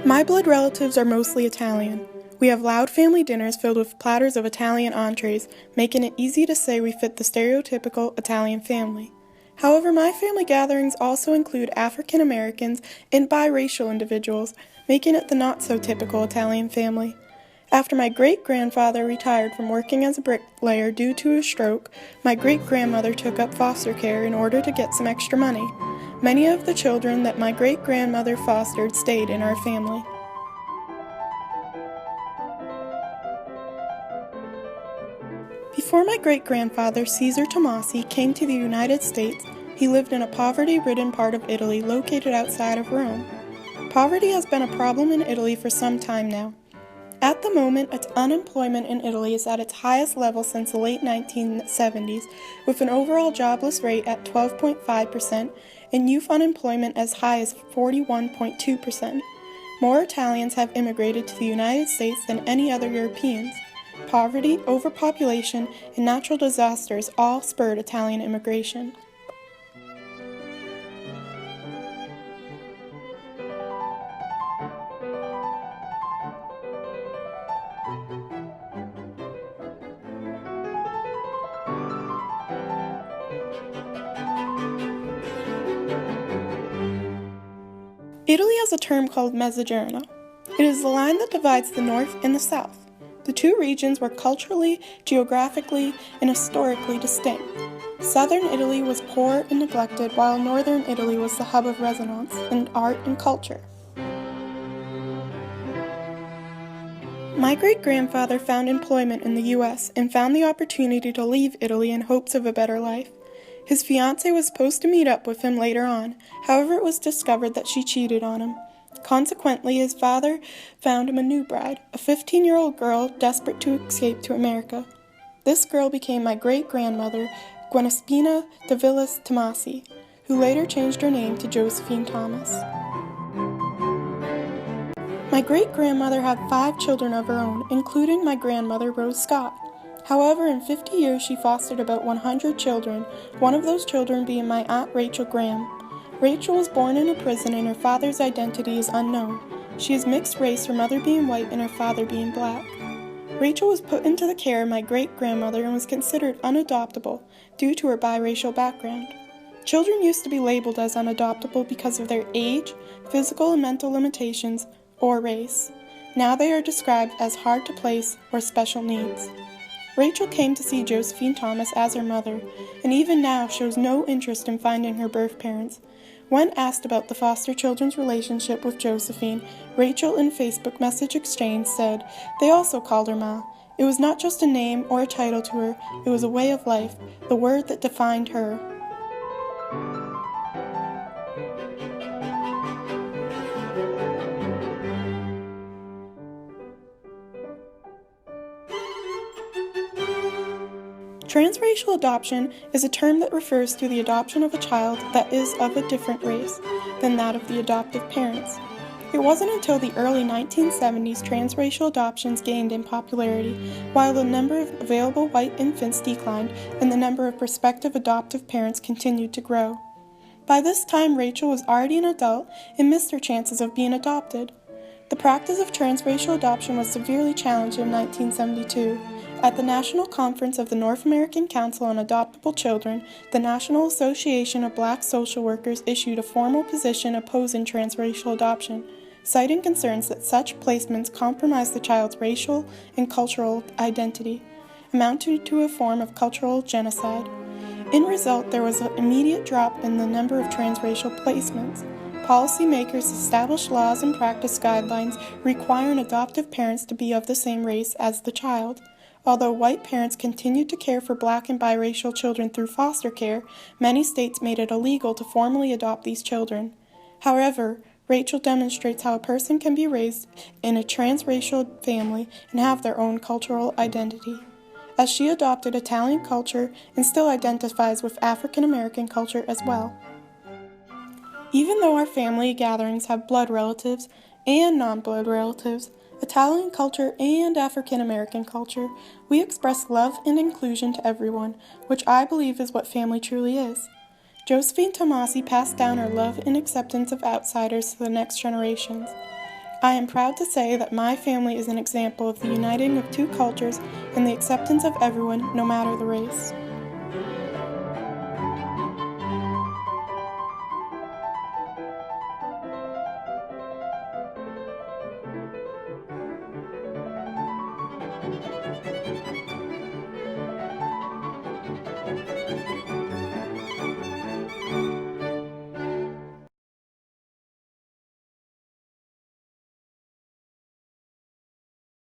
My blood relatives are mostly Italian. We have loud family dinners filled with platters of Italian entrees, making it easy to say we fit the stereotypical Italian family. However, my family gatherings also include African Americans and biracial individuals, making it the not-so-typical Italian family. After my great-grandfather retired from working as a bricklayer due to a stroke, my great-grandmother took up foster care in order to get some extra money. Many of the children that my great-grandmother fostered stayed in our family. Before my great-grandfather, Caesar Tomasi, came to the United States, he lived in a poverty-ridden part of Italy located outside of Rome. Poverty has been a problem in Italy for some time now. At the moment, unemployment in Italy is at its highest level since the late 1970s, with an overall jobless rate at 12.5% and youth unemployment as high as 41.2%. More Italians have immigrated to the United States than any other Europeans. Poverty, overpopulation, and natural disasters all spurred Italian immigration. Italy has a term called Mezzogiorno. It is the line that divides the north and the south. The two regions were culturally, geographically, and historically distinct. Southern Italy was poor and neglected, while northern Italy was the hub of resonance in art and culture. My great-grandfather found employment in the U.S. and found the opportunity to leave Italy in hopes of a better life. His fiancée was supposed to meet up with him later on, however it was discovered that she cheated on him. Consequently, his father found him a new bride, a 15-year-old girl desperate to escape to America. This girl became my great-grandmother, Giuseppina de Villas Tomasi, who later changed her name to Josephine Thomas. My great-grandmother had 5 children of her own, including my grandmother, Rose Scott. However, in 50 years she fostered about 100 children, one of those children being my Aunt Rachel Graham. Rachel was born in a prison and her father's identity is unknown. She is mixed race, her mother being white and her father being black. Rachel was put into the care of my great-grandmother and was considered unadoptable due to her biracial background. Children used to be labeled as unadoptable because of their age, physical and mental limitations, or race. Now they are described as hard to place or special needs. Rachel came to see Josephine Thomas as her mother, and even now shows no interest in finding her birth parents. When asked about the foster children's relationship with Josephine, Rachel in Facebook message exchange said they also called her Ma. It was not just a name or a title to her, it was a way of life, the word that defined her. Transracial adoption is a term that refers to the adoption of a child that is of a different race than that of the adoptive parents. It wasn't until the early 1970s transracial adoptions gained in popularity, while the number of available white infants declined and the number of prospective adoptive parents continued to grow. By this time, Rachel was already an adult and missed her chances of being adopted. The practice of transracial adoption was severely challenged in 1972. At the National Conference of the North American Council on Adoptable Children, the National Association of Black Social Workers issued a formal position opposing transracial adoption, citing concerns that such placements compromise the child's racial and cultural identity, amounting to a form of cultural genocide. In result, there was an immediate drop in the number of transracial placements. Policymakers established laws and practice guidelines requiring adoptive parents to be of the same race as the child. Although white parents continued to care for black and biracial children through foster care, many states made it illegal to formally adopt these children. However, Rachel demonstrates how a person can be raised in a transracial family and have their own cultural identity, as she adopted Italian culture and still identifies with African American culture as well. Even though our family gatherings have blood relatives and non-blood relatives, Italian culture and African American culture, we express love and inclusion to everyone, which I believe is what family truly is. Josephine Tomasi passed down her love and acceptance of outsiders to the next generations. I am proud to say that my family is an example of the uniting of two cultures and the acceptance of everyone, no matter the race.